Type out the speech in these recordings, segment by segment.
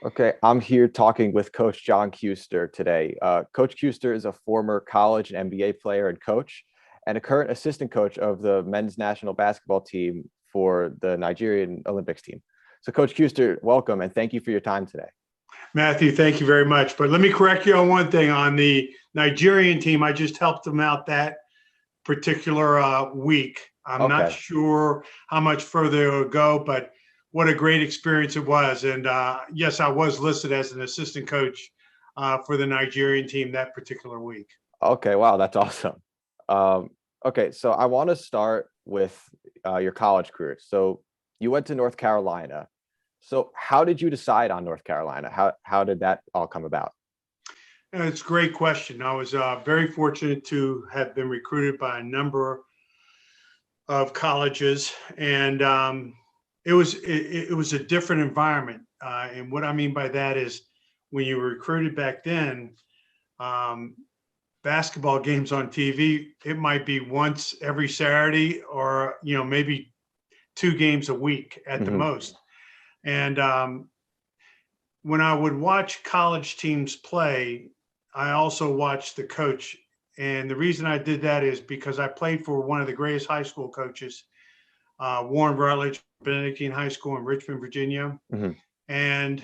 Okay, I'm here talking with Coach John Kuester today. Coach Kuester is a former college and NBA player and coach, and a current assistant coach of the men's national basketball team for the Nigerian Olympics team. So, Coach Kuester, welcome and thank you for your time today. Matthew, thank you very much. But let me correct you on one thing. On the Nigerian team, I just helped them out that particular week. I'm not Okay, sure how much further it will go, but what a great experience it was. And yes, I was listed as an assistant coach for the Nigerian team that particular week. okay, wow, that's awesome. Um, okay, so I want to start with your college career. So, you went to North Carolina. So, how did you decide on North Carolina? How did that all come about? And it's a great question. I was very fortunate to have been recruited by a number of colleges, and it was a different environment. And what I mean by that is, when you were recruited back then, um, basketball games on TV, it might be once every Saturday, or maybe two games a week at the Hmm. most. And when I would watch college teams play, I also watched the coach. And the reason I did that is because I played for one of the greatest high school coaches, Warren Rutledge, Benedictine High School in Richmond, Virginia. Hmm. And,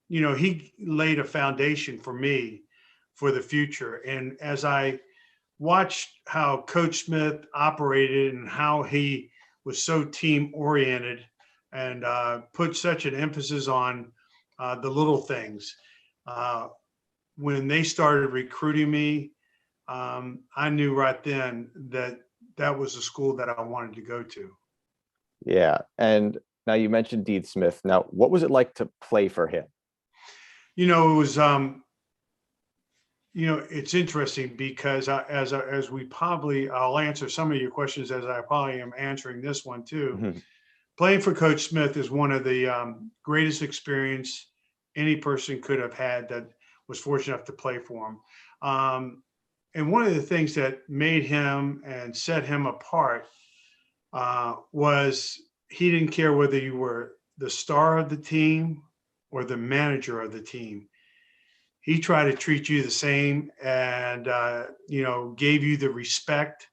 he laid a foundation for me for the future. And as I watched how Coach Smith operated and how he was so team oriented and put such an emphasis on the little things. Uh, when they started recruiting me, I knew right then that that was a school that I wanted to go to. Yeah. And now you mentioned Dean Smith. Now, what was it like to play for him? It was, it's interesting because as we probably, I'll answer some of your questions as I probably am answering this one too. Mhm. Playing for Coach Smith is one of the greatest experience any person could have had that was fortunate enough to play for him. And one of the things that made him and set him apart was he didn't care whether you were the star of the team or the manager of the team. He tried to treat you the same, and gave you the respect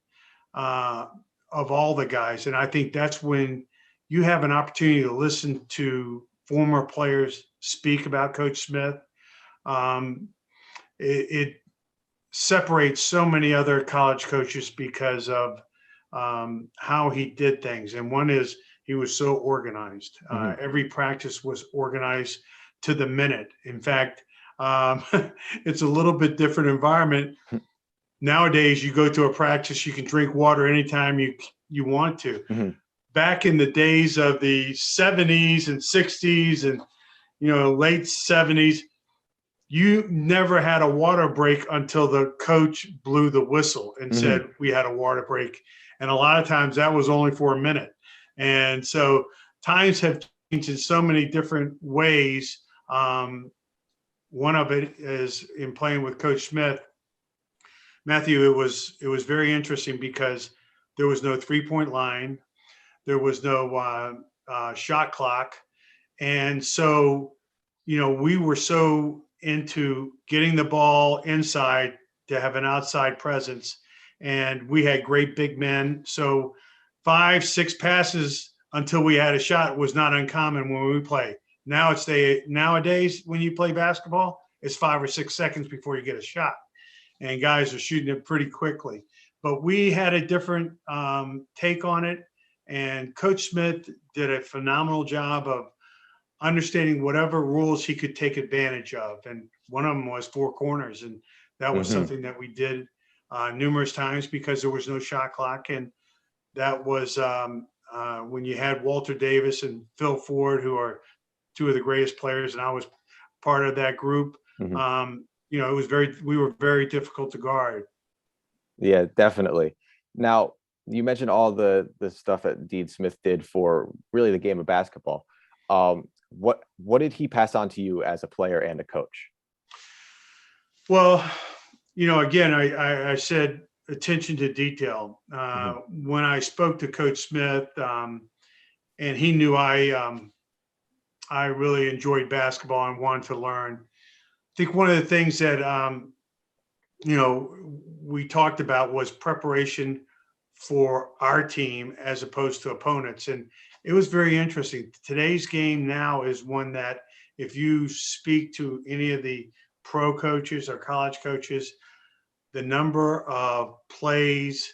uh, of all the guys. And I think that's when you have an opportunity to listen to former players speak about Coach Smith. Um, it separates so many other college coaches because of how he did things. And one is he was so organized. Mhm. Every practice was organized to the minute. In fact, um, it's a little bit different environment. Nowadays, you go to a practice, you can drink water anytime you want to. Mhm. Back in the days of the 70s and 60s and late 70s, you never had a water break until the coach blew the whistle and Mhm. said we had a water break. And a lot of times that was only for a minute. And so times have changed in so many different ways. One of it is in playing with Coach Smith. Matthew, it was very interesting because there was no 3-point line, there was no shot clock, and so we were so into getting the ball inside to have an outside presence, and we had great big men. So 5, 6 passes until we had a shot was not uncommon when we play. Nowadays when you play basketball, it's 5 or 6 seconds before you get a shot, and guys are shooting it pretty quickly. But we had a different take on it, and Coach Smith did a phenomenal job of understanding whatever rules he could take advantage of. And one of them was four corners, and that was Mhm. something that we did numerous times because there was no shot clock, and that was when you had Walter Davis and Phil Ford, who are two of the greatest players, and I was part of that group. Mhm. It was we were very difficult to guard. Yeah, definitely. Now, you mentioned all the stuff that Dean Smith did for really the game of basketball. What did he pass on to you as a player and a coach? Well, again, I said attention to detail. Mhm. When I spoke to Coach Smith, and he knew I really enjoyed basketball and wanted to learn. I think one of the things that we talked about was preparation for our team as opposed to opponents. And it was very interesting. Today's game now is one that if you speak to any of the pro coaches or college coaches, the number of plays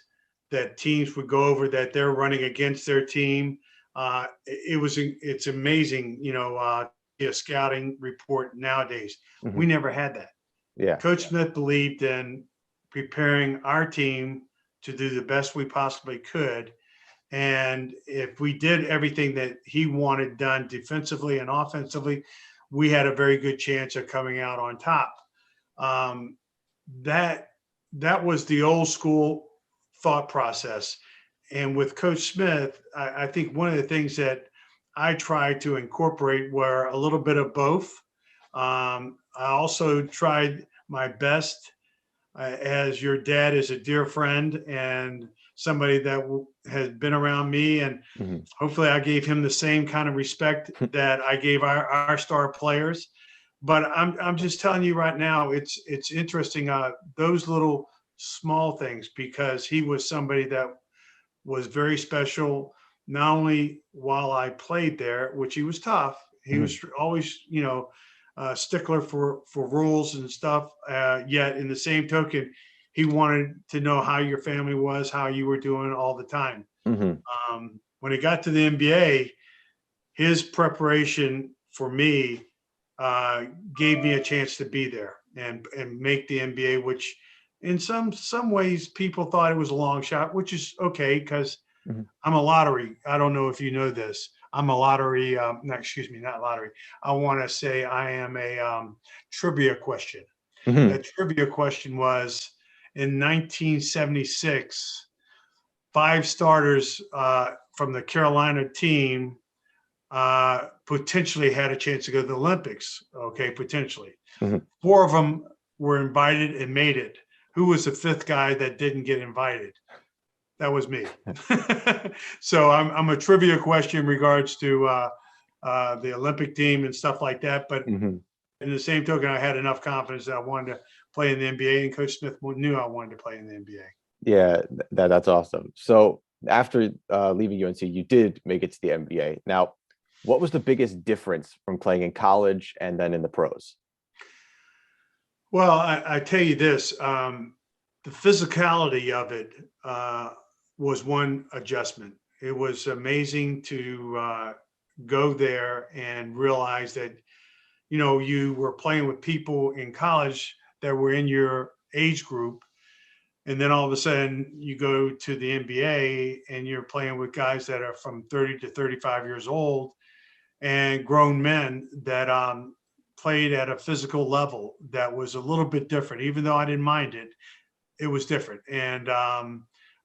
that teams would go over that they're running against their team, it's amazing, a scouting report nowadays. Mm-hmm. We never had that. Yeah. Coach Smith believed in preparing our team to do the best we possibly could. And if we did everything that he wanted done defensively and offensively, we had a very good chance of coming out on top. That was the old school thought process. And with Coach Smith, I think one of the things that I tried to incorporate were a little bit of both. I also tried my best, as your dad is a dear friend and somebody that has been around me, and Mm-hmm. hopefully I gave him the same kind of respect that I gave our star players. But I'm just telling you right now, it's interesting, those little small things, because he was somebody that was very special, not only while I played there, which he was tough. He was always, stickler for rules and stuff. Yet in the same token, he wanted to know how your family was, how you were doing all the time. Mm-hmm. When he got to the NBA, his preparation for me gave me a chance to be there and make the NBA, which in some ways people thought it was a long shot, which is okay because Mm-hmm. I'm a lottery. I don't know if you know this. I'm a lottery. Not lottery. I want to say I am a trivia question. Mm-hmm. That trivia question was in 1976, 5 starters from the Carolina team potentially had a chance to go to the Olympics. Okay, potentially. Mm-hmm. 4 of them were invited and made it. Who was the 5th guy that didn't get invited? That was me. So I'm a trivia question in regards to the Olympic team and stuff like that. But Mm-hmm. in the same token, I had enough confidence that I wanted to play in the NBA, and Coach Smith knew I wanted to play in the NBA. Yeah, that's awesome. So after leaving UNC, you did make it to the NBA. Now, what was the biggest difference from playing in college and then in the pros? Well, I tell you this, the physicality of it was one adjustment. It was amazing to go there and realize that, you were playing with people in college that were in your age group. And then all of a sudden you go to the NBA and you're playing with guys that are from 30 to 35 years old and grown men that played at a physical level that was a little bit different. Even though I didn't mind it, it was different. And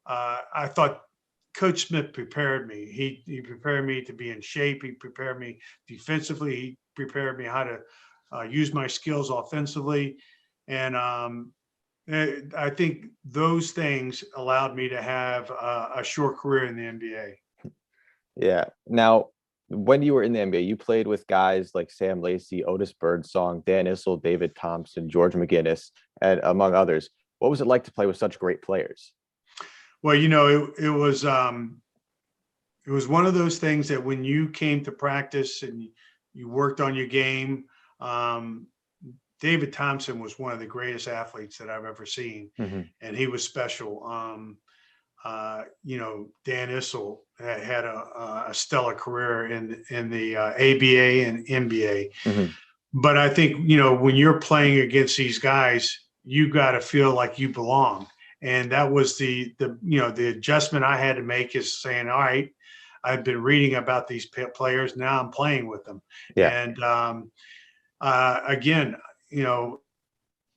I thought Coach Smith prepared me. He prepared me to be in shape. He prepared me defensively. He prepared me how to use my skills offensively. And I think those things allowed me to have a short career in the NBA. Yeah. Now, when you were in the NBA, you played with guys like Sam Lacey, Otis Birdsong, Dan Issel, David Thompson, George McGinnis, and among others. What was it like to play with such great players? Well, it was one of those things that when you came to practice and you worked on your game, David Thompson was one of the greatest athletes that I've ever seen, Mm-hmm. and he was special. Dan Issel had a stellar career in the ABA and NBA. Mm-hmm. But I think, when you're playing against these guys, you got to feel like you belong. And that was the adjustment I had to make, is saying, all right, I've been reading about these players. Now I'm playing with them. Yeah. And again,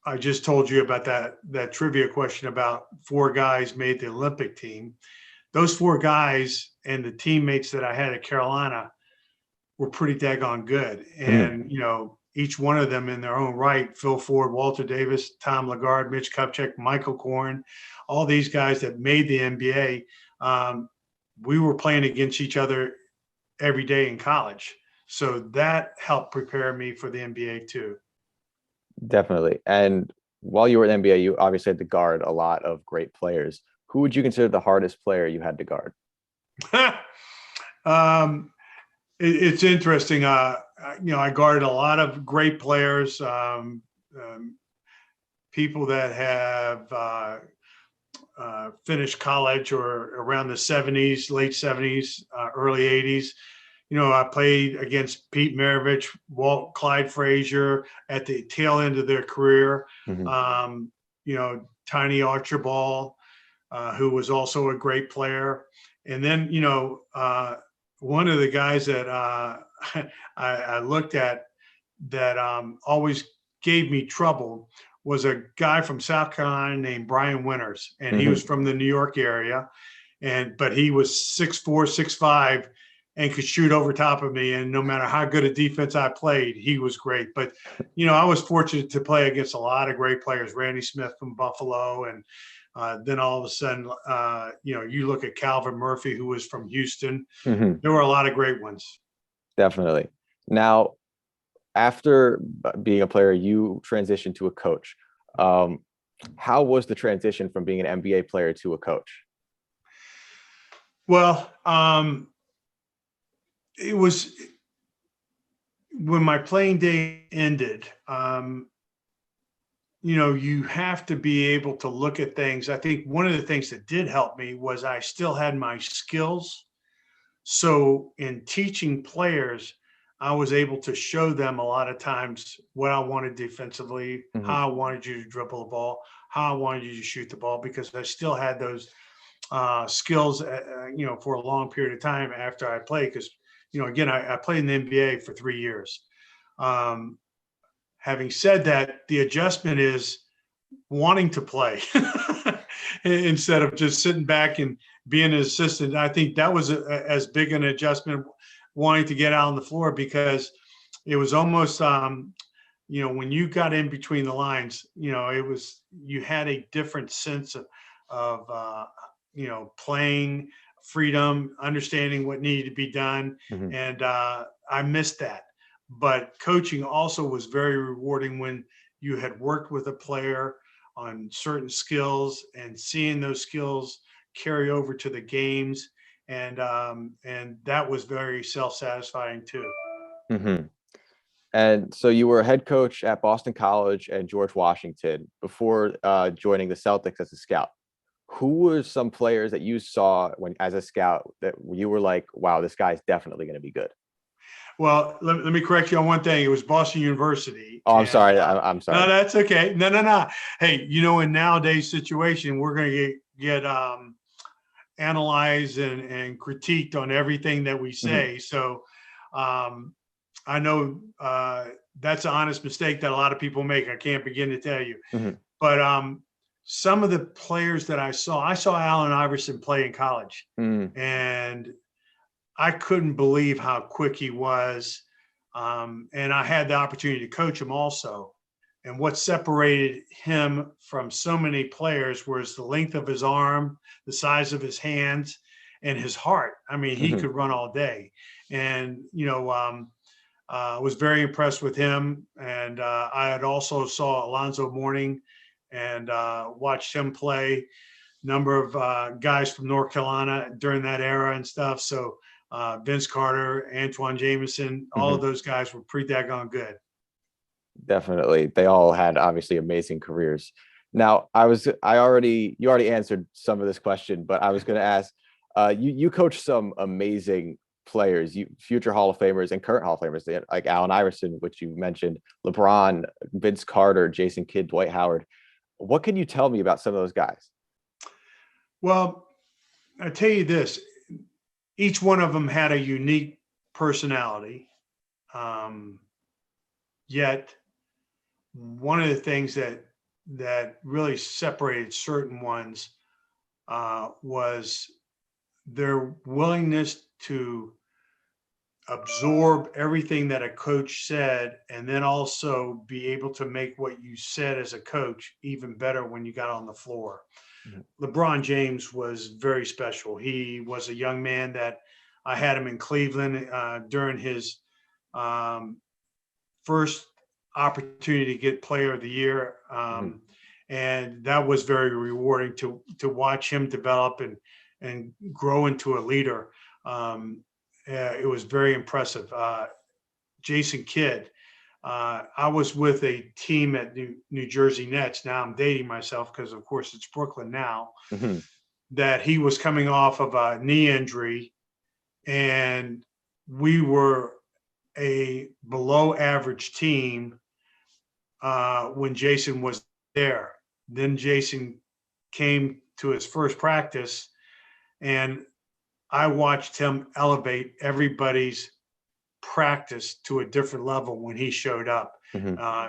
I just told you about that trivia question about 4 guys made the Olympic team. Those 4 guys and the teammates that I had at Carolina were pretty daggone good. And, each one of them in their own right, Phil Ford, Walter Davis, Tom Lagarde, Mitch Kupchak, Michael Corn, all these guys that made the NBA, we were playing against each other every day in college. So that helped prepare me for the NBA too. Definitely. And while you were in NBA, you obviously had to guard a lot of great players. Who would you consider the hardest player you had to guard? um, it's interesting. I guarded a lot of great players, people that have finished college or around the 70s, late 70s, early 80s. I played against Pete Maravich, Clyde Frazier at the tail end of their career. Mhm. Tiny Archibald, who was also a great player. And then, one of the guys that I looked at that always gave me trouble was a guy from South Carolina named Brian Winters, and he was Mhm. from the New York area, but he was 6'4", 6'5", and could shoot over top of me. And no matter how good a defense I played, he was great. But I was fortunate to play against a lot of great players. Randy Smith from Buffalo, and then all of a sudden, you look at Calvin Murphy, who was from Houston. Mhm. There were a lot of great ones. Definitely. Now, after being a player, you transitioned to a coach. Um, how was the transition from being an NBA player to a coach? Well, it was when my playing day ended. You have to be able to look at things. I think one of the things that did help me was I still had my skills. So in teaching players, I was able to show them a lot of times what I wanted defensively, Mhm. how I wanted you to dribble the ball, how I wanted you to shoot the ball, because I still had those skills, for a long period of time after I played. Because, again, I played in the NBA for 3 years. Um, Having said that, the adjustment is wanting to play instead of just sitting back and being an assistant. I think that was as big an adjustment, wanting to get out on the floor, because it was almost, when you got in between the lines, you had a different sense of playing freedom, understanding what needed to be done. Mhm. And I missed that. But coaching also was very rewarding when you had worked with a player on certain skills and seeing those skills carry over to the games. And that was very self-satisfying too. Mhm. And so you were a head coach at Boston College and George Washington before joining the Celtics as a scout. Who were some players that you saw when as a scout that you were like, wow, this guy's definitely going to be good? Well, let me correct you on one thing. It was Boston University. Oh, I'm And sorry. I'm no, sorry. that's okay. No, no, no. Hey, in nowadays situation, we're going to get analyzed and critiqued on everything that we Mhm. say. So um, I know that's an honest mistake that a lot of people make. I can't begin to tell you. Mhm. But some of the players that I saw Allen Iverson play in college, Mhm. and I couldn't believe how quick he was. And I had the opportunity to coach him also. And what separated him from so many players was the length of his arm, the size of his hands, and his heart. I mean, he Mhm. could run all day. And, was very impressed with him. And I had also saw Alonzo Mourning and watched him play. Number of guys from North Carolina during that era and stuff. So Vince Carter, Antoine Jameson, all of Mhm. those guys were pretty daggone good. Definitely. They all had obviously amazing careers. Now, you already answered some of this question, but I was going to ask, you coach some amazing players, future Hall of Famers and current Hall of Famers, like Allen Iverson, which you mentioned, LeBron, Vince Carter, Jason Kidd, Dwight Howard. What can you tell me about some of those guys? Well, I tell you this, each one of them had a unique personality. Um, Yet one of the things that really separated certain ones was their willingness to absorb everything that a coach said, and then also be able to make what you said as a coach even better when you got on the floor. Mhm. LeBron James was very special. He was a young man that I had him in Cleveland during his first opportunity to get Player of the Year. And that was very rewarding to watch him develop and grow into a leader. It was very impressive. Jason Kidd, I was with a team at New Jersey Nets. Now I'm dating myself because, of course, it's Brooklyn now. That he was coming off of a knee injury, and we were a below average team when Jason was there. Then Jason came to his first practice, and I watched him elevate everybody's practice to a different level when he showed up.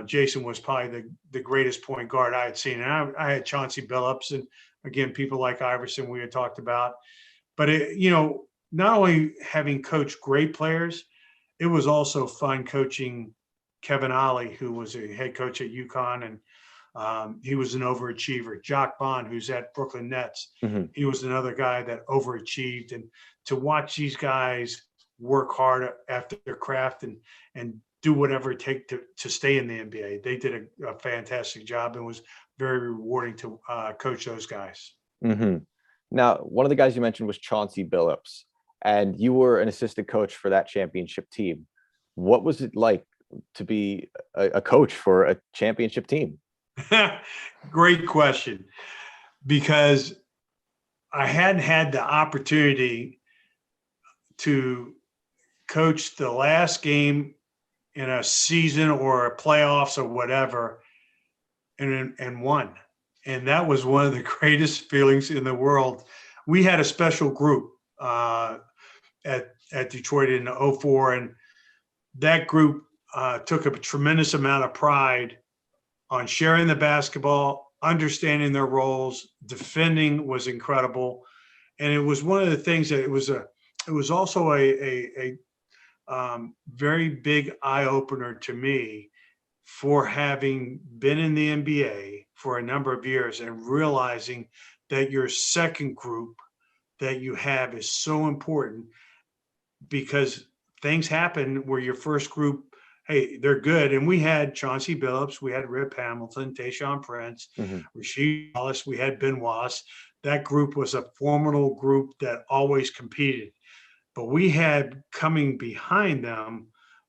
Jason was probably the greatest point guard I had seen. And I had Chauncey Billups and, again, people like Iverson we had talked about. But, not only having coached great players, it was also fun coaching Kevin Ollie, who was a head coach at UConn, and he was an overachiever. Jock Bond, who's at Brooklyn Nets, he was another guy that overachieved. And to watch these guys work hard after their craft and do whatever it takes to stay in the NBA, they did a fantastic job, and was very rewarding to coach those guys. Now, one of the guys you mentioned was Chauncey Billups, and you were an assistant coach for that championship team. What was it like to be a coach for a championship team? Great question, because I hadn't had the opportunity to coach the last game in a season or a playoffs or whatever and won. And that was one of the greatest feelings in the world. We had a special group at Detroit in 2004, and that group took a tremendous amount of pride on sharing the basketball, understanding their roles. Defending was incredible. And it was one of the things that it was also a very big eye opener to me, for having been in the NBA for a number of years and realizing that your second group that you have is so important, because things happen where your first group, hey, they're good. And we had Chauncey Billups, we had Rip Hamilton, Tayshaun Prince, Rasheed Wallace, we had Ben Wallace. That group was a formidable group that always competed. But we had coming behind them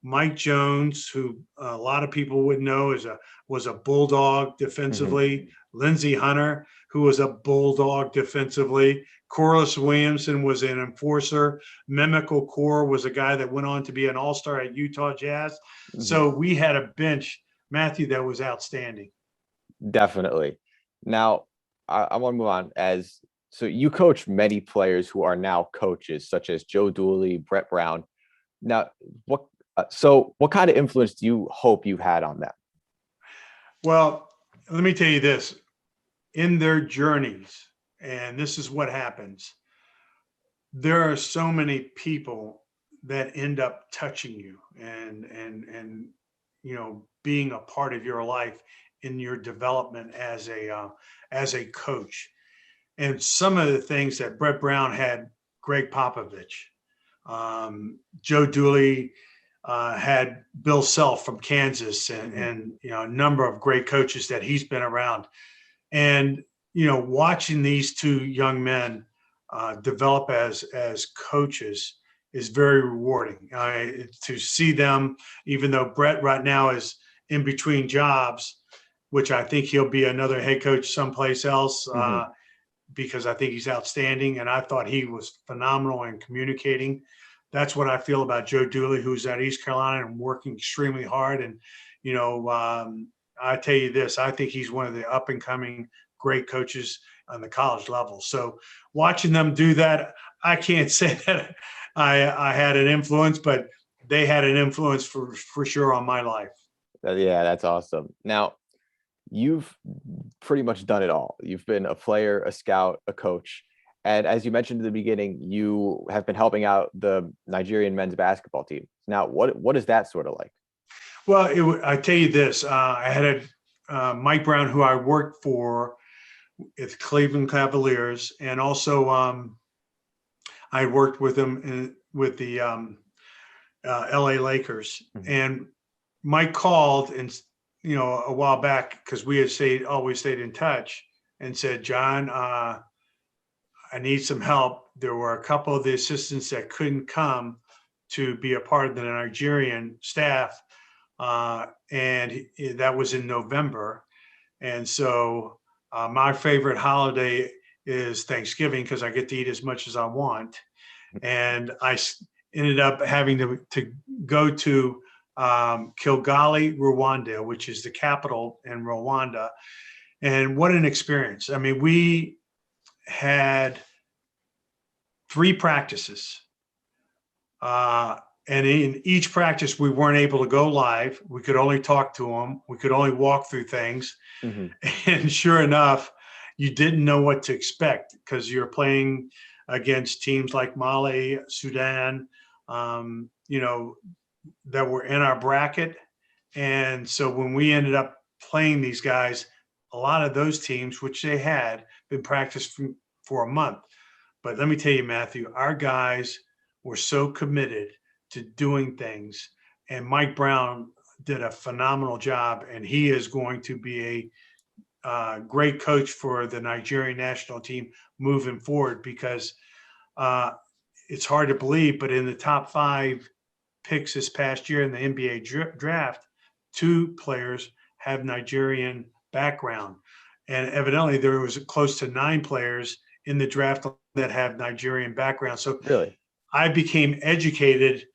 Mike Jones, who a lot of people would know was a bulldog defensively. Lindsey Hunter, who was a bulldog defensively. Corliss Williamson was an enforcer. Mimical Core was a guy that went on to be an all-star at Utah Jazz. So we had a bench, Matthew, that was outstanding. Definitely. Now, I want to move on. So you coach many players who are now coaches, such as Joe Dooley, Brett Brown. Now, what kind of influence do you hope you've had on them? Well, let me tell you this. In their journeys, and this is what happens, there are so many people that end up touching you and being a part of your life in your development as a coach. And some of the things that Brett Brown had, Greg Popovich, Joe Dooley had Bill Self from Kansas, and a number of great coaches that he's been around. And watching these two young men develop as coaches is very rewarding. To see them, even though Brett right now is in between jobs, which I think he'll be another head coach someplace else, because I think he's outstanding, and I thought he was phenomenal in communicating. That's what I feel about Joe Dooley, who's at East Carolina and working extremely hard. And, I tell you this, I think he's one of the up and coming great coaches on the college level. So watching them do that, I can't say that I had an influence, but they had an influence for sure on my life. Yeah, that's awesome. Now, you've pretty much done it all. You've been a player, a scout, a coach. And as you mentioned in the beginning, you have been helping out the Nigerian men's basketball team. Now, what is that sort of like? Well, I tell you this, I had Mike Brown, who I worked for at Cleveland Cavaliers, and also I worked with him with the LA Lakers. Mhm. And Mike called and, a while back, because we had always stayed in touch, and said, John, I need some help. There were a couple of the assistants that couldn't come to be a part of the Nigerian staff. And that was in November. And so my favorite holiday is Thanksgiving, because I get to eat as much as I want. And I ended up having to go to Kigali, Rwanda, which is the capital in Rwanda. And what an experience. I mean, we had 3 practices. And in each practice, we weren't able to go live. We could only talk to them. We could only walk through things. Mhm. And sure enough, you didn't know what to expect, because you're playing against teams like Mali, Sudan, that were in our bracket. And so when we ended up playing these guys, a lot of those teams, which they had been practiced for a month. But let me tell you, Matthew, our guys were so committed to doing things. And Mike Brown did a phenomenal job. And he is going to be a great coach for the Nigerian national team moving forward, because it's hard to believe, but in the top 5 picks this past year in the NBA draft, 2 players have Nigerian background. And evidently there was close to 9 players in the draft that have Nigerian background. So Really? I became educated,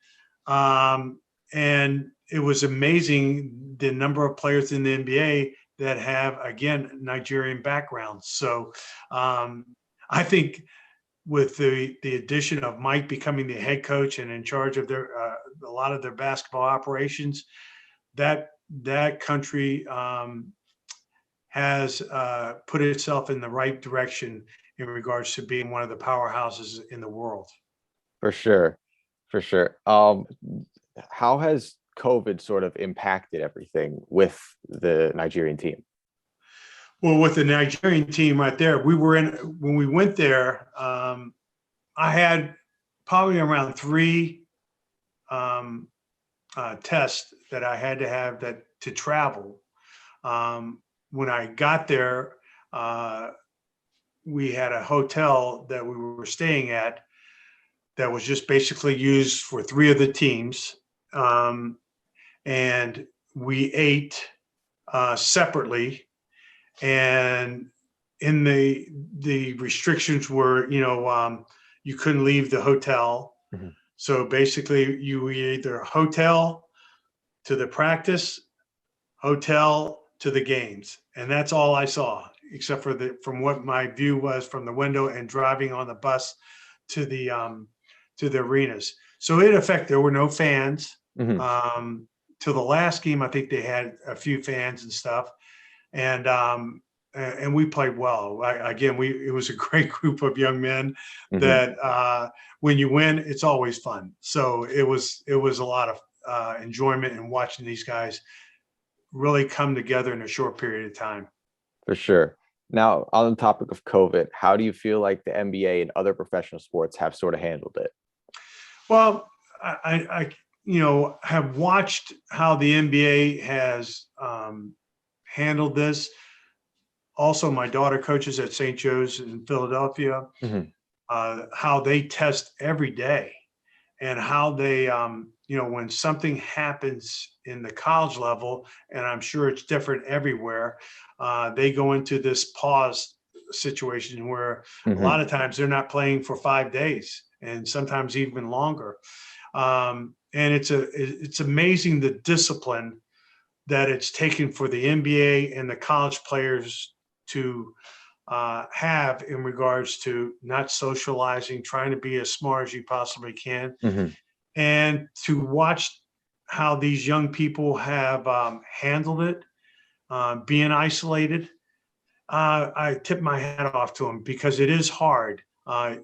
and it was amazing the number of players in the NBA that have, again, Nigerian backgrounds. So I think with the addition of Mike becoming the head coach and in charge of a lot of their basketball operations, that country has put itself in the right direction in regards to being one of the powerhouses in the world. For sure. For sure. How has COVID sort of impacted everything with the Nigerian team? Well, with the Nigerian team right there, when we went there, I had probably around 3 tests that I had to have to travel. When I got there, we had a hotel that we were staying at that was just basically used for 3 of the teams. And we ate separately. And in the restrictions were, you couldn't leave the hotel. Mm-hmm. So basically you either hotel to the practice, hotel to the games. And that's all I saw, except for from what my view was from the window and driving on the bus to the arenas. So in effect, there were no fans. Mm-hmm. To the last game, I think they had a few fans and stuff. And we played well. It was a great group of young men that when you win, it's always fun. So it was a lot of enjoyment in watching these guys really come together in a short period of time. For sure. Now, on the topic of COVID, how do you feel like the NBA and other professional sports have sort of handled it? Well, I have watched how the NBA has handled this. Also, my daughter coaches at St. Joe's in Philadelphia. Mm-hmm. How they test every day, and how they, when something happens in the college level, and I'm sure it's different everywhere, they go into this pause situation where a lot of times they're not playing for 5 days, and sometimes even longer. And it's amazing the discipline that it's taken for the NBA and the college players to have in regards to not socializing, trying to be as smart as you possibly can, and to watch how these young people have handled it, being isolated. I tip my hat off to them, because it is hard.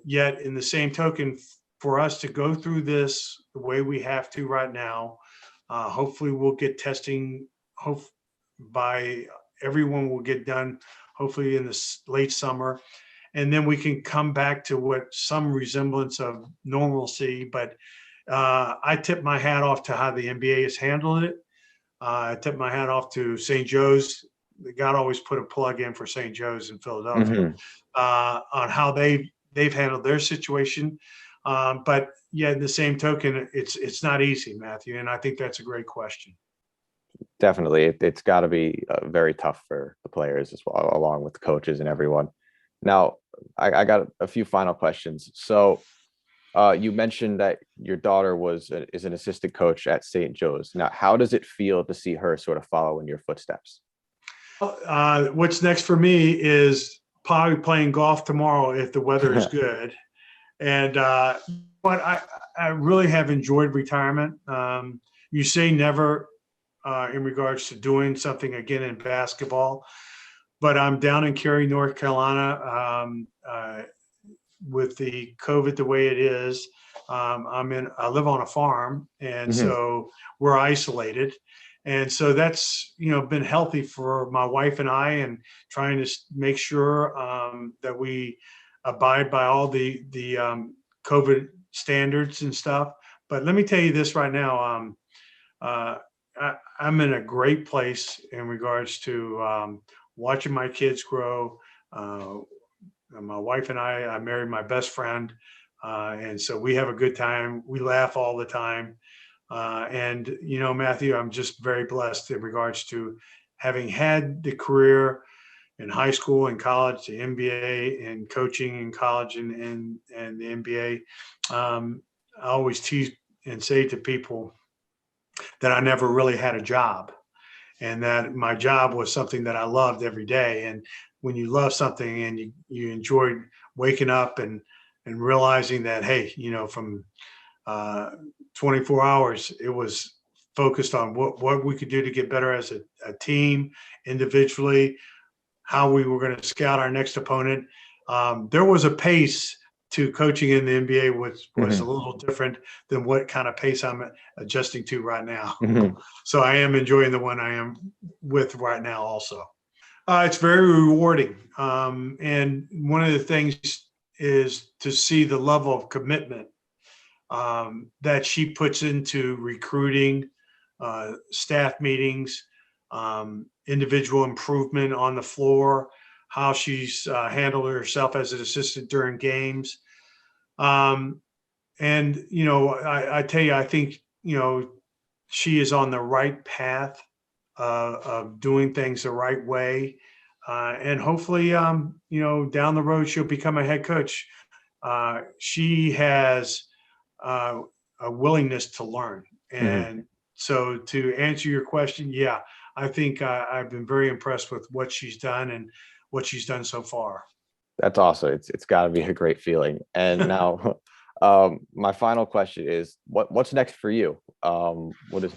Yet in the same token, for us to go through this the way we have to right now, hopefully we'll get testing. By everyone will get done, hopefully in the late summer, and then we can come back to what some resemblance of normalcy. But I tip my hat off to how the NBA has handled it. I tip my hat off to St. Joe's. God always put a plug in for St. Joe's in Philadelphia on how they've handled their situation. But yeah, in the same token, it's not easy, Matthew, and I think that's a great question. Definitely. It's got to be very tough for the players as well, along with the coaches and everyone. Now, I got a few final questions. So, you mentioned that your daughter is an assistant coach at St. Joe's. Now, how does it feel to see her sort of follow in your footsteps? What's next for me is probably playing golf tomorrow if the weather is good. And but I really have enjoyed retirement. You say never in regards to doing something again in basketball, but I'm down in Cary, North Carolina. With the COVID the way it is, I live on a farm, and so we're isolated. And so that's, been healthy for my wife and I, and trying to make sure that we abide by all the COVID standards and stuff. But let me tell you this right now. I'm in a great place in regards to watching my kids grow. My wife and I married my best friend. And so we have a good time. We laugh all the time. And, Matthew, I'm just very blessed in regards to having had the career in high school and college, the MBA, and coaching in college and the MBA. I always tease and say to people that I never really had a job, and that my job was something that I loved every day. And when you love something and you enjoyed waking up and realizing that, hey, from 24 hours, it was focused on what we could do to get better as a team, individually, how we were going to scout our next opponent. There was a pace to coaching in the NBA was a little different than what kind of pace I'm adjusting to right now. So I am enjoying the one I am with right now also. It's very rewarding. And one of the things is to see the level of commitment that she puts into recruiting, staff meetings, individual improvement on the floor, how she's handled herself as an assistant during games. And, I tell you, I think, she is on the right path of doing things the right way. And hopefully, down the road, she'll become a head coach. She has a willingness to learn. And so to answer your question, yeah, I think I've been very impressed with what she's done and what she's done so far. That's awesome. It's got to be a great feeling. And now, my final question is, what's next for you? What is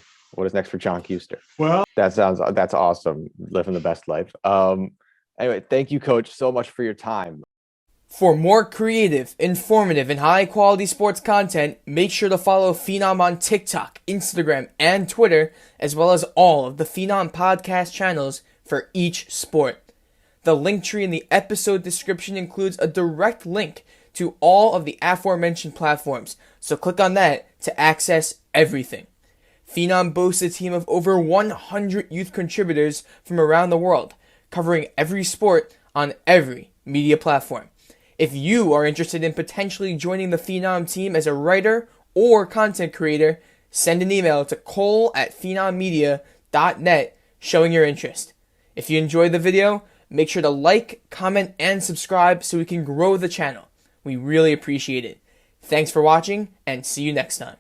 next for John Kuester? Well, that's awesome. Living the best life. Anyway, thank you, Coach, so much for your time. For more creative, informative, and high-quality sports content, make sure to follow Phenom on TikTok, Instagram, and Twitter, as well as all of the Phenom podcast channels for each sport. The link tree in the episode description includes a direct link to all of the aforementioned platforms, so click on that to access everything. Phenom boasts a team of over 100 youth contributors from around the world, covering every sport on every media platform. If you are interested in potentially joining the Phenom team as a writer or content creator, send an email to cole@phenommedia.net showing your interest. If you enjoyed the video, make sure to like, comment, and subscribe so we can grow the channel. We really appreciate it. Thanks for watching, and see you next time.